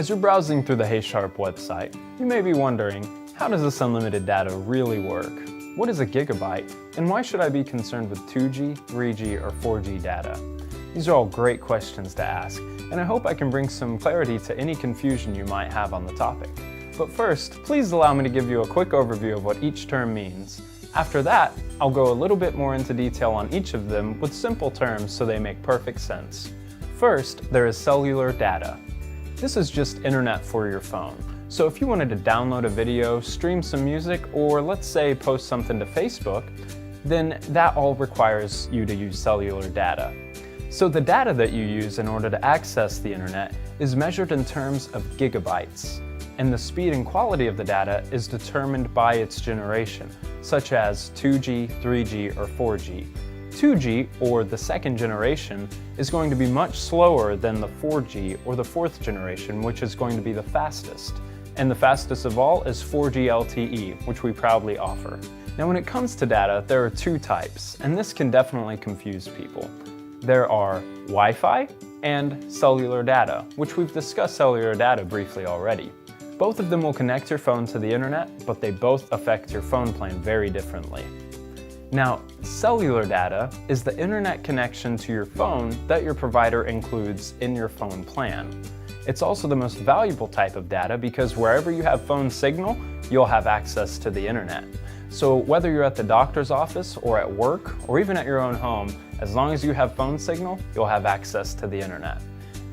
As you're browsing through the HeySharp website, you may be wondering, how does this unlimited data really work? What is a gigabyte, and why should I be concerned with 2G, 3G, or 4G data? These are all great questions to ask, and I hope I can bring some clarity to any confusion you might have on the topic. But first, please allow me to give you a quick overview of what each term means. After that, I'll go a little bit more into detail on each of them with simple terms so they make perfect sense. First, there is cellular data. This is just internet for your phone. So if you wanted to download a video, stream some music, or let's say post something to Facebook, then that all requires you to use cellular data. So the data that you use in order to access the internet is measured in terms of gigabytes, and the speed and quality of the data is determined by its generation, such as 2G, 3G, or 4G. 2G, or the second generation, is going to be much slower than the 4G or the fourth generation, which is going to be the fastest. And the fastest of all is 4G LTE, which we proudly offer. Now when it comes to data, there are two types, and this can definitely confuse people. There are Wi-Fi and cellular data, which we've discussed cellular data briefly already. Both of them will connect your phone to the internet, but they both affect your phone plan very differently. Now, cellular data is the internet connection to your phone that your provider includes in your phone plan. It's also the most valuable type of data because wherever you have phone signal, you'll have access to the internet. So whether you're at the doctor's office or at work or even at your own home, as long as you have phone signal, you'll have access to the internet.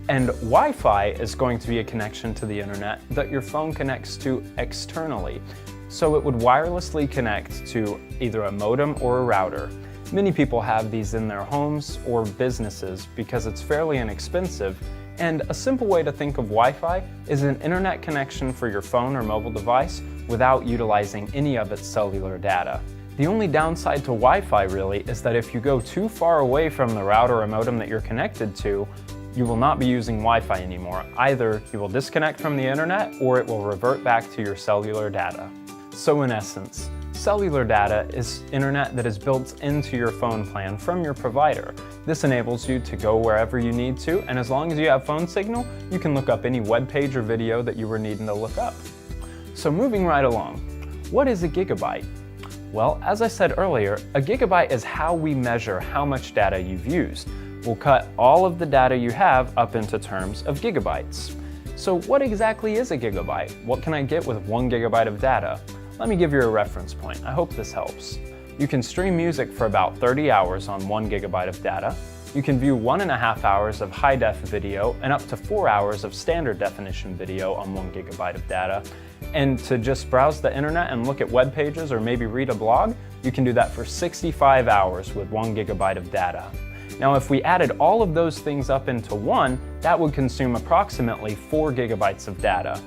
And Wi-Fi is going to be a connection to the internet that your phone connects to externally. So it would wirelessly connect to either a modem or a router. Many people have these in their homes or businesses because it's fairly inexpensive, and a simple way to think of Wi-Fi is an internet connection for your phone or mobile device without utilizing any of its cellular data. The only downside to Wi-Fi really is that if you go too far away from the router or modem that you're connected to, you will not be using Wi-Fi anymore. Either you will disconnect from the internet or it will revert back to your cellular data. So in essence, cellular data is internet that is built into your phone plan from your provider. This enables you to go wherever you need to, and as long as you have phone signal, you can look up any web page or video that you were needing to look up. So moving right along, what is a gigabyte? Well, as I said earlier, a gigabyte is how we measure how much data you've used. We'll cut all of the data you have up into terms of gigabytes. So what exactly is a gigabyte? What can I get with 1 gigabyte of data? Let me give you a reference point. I hope this helps. You can stream music for about 30 hours on 1 gigabyte of data. You can view 1.5 hours of high-def video and up to 4 hours of standard definition video on 1 gigabyte of data. And to just browse the internet and look at web pages or maybe read a blog, you can do that for 65 hours with 1 gigabyte of data. Now if we added all of those things up into one, that would consume approximately 4 gigabytes of data.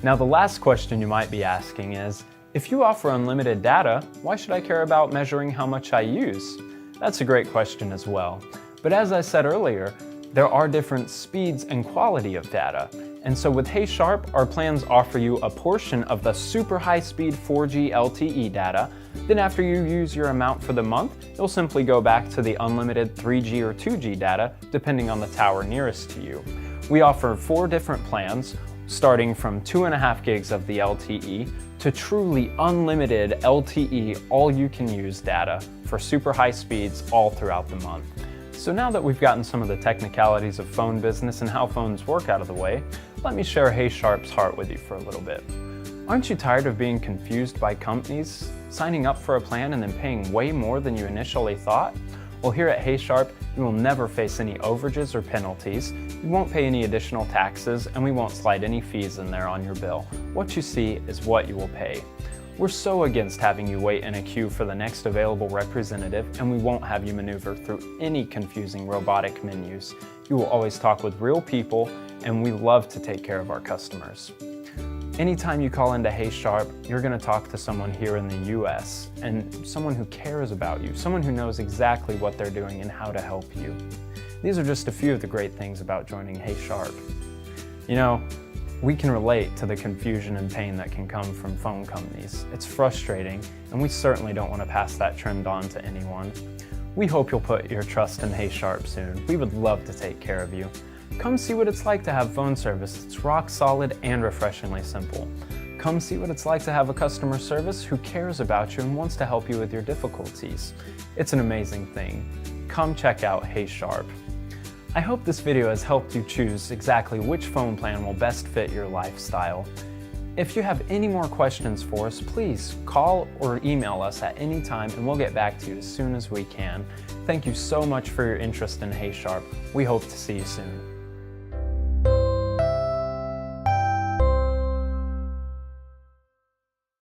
Now the last question you might be asking is, if you offer unlimited data, why should I care about measuring how much I use? That's a great question as well. But as I said earlier, there are different speeds and quality of data. And so with HeySharp, our plans offer you a portion of the super high-speed 4G LTE data. Then after you use your amount for the month, you'll simply go back to the unlimited 3G or 2G data, depending on the tower nearest to you. We offer 4 different plans, starting from 2.5 gigs of the LTE to truly unlimited LTE all-you-can-use data for super high speeds all throughout the month. So now that we've gotten some of the technicalities of phone business and how phones work out of the way, let me share HeySharp's heart with you for a little bit. Aren't you tired of being confused by companies, signing up for a plan and then paying way more than you initially thought? Well, here at HeySharp, you will never face any overages or penalties, you won't pay any additional taxes, and we won't slide any fees in there on your bill. What you see is what you will pay. We're so against having you wait in a queue for the next available representative, and we won't have you maneuver through any confusing robotic menus. You will always talk with real people, and we love to take care of our customers. Anytime you call into HeySharp, you're going to talk to someone here in the US, and someone who cares about you, someone who knows exactly what they're doing and how to help you. These are just a few of the great things about joining HeySharp. You know, we can relate to the confusion and pain that can come from phone companies. It's frustrating, and we certainly don't want to pass that trend on to anyone. We hope you'll put your trust in HeySharp soon. We would love to take care of you. Come see what it's like to have phone service that's rock solid and refreshingly simple. Come see what it's like to have a customer service who cares about you and wants to help you with your difficulties. It's an amazing thing. Come check out HeySharp. I hope this video has helped you choose exactly which phone plan will best fit your lifestyle. If you have any more questions for us, please call or email us at any time and we'll get back to you as soon as we can. Thank you so much for your interest in HeySharp. We hope to see you soon.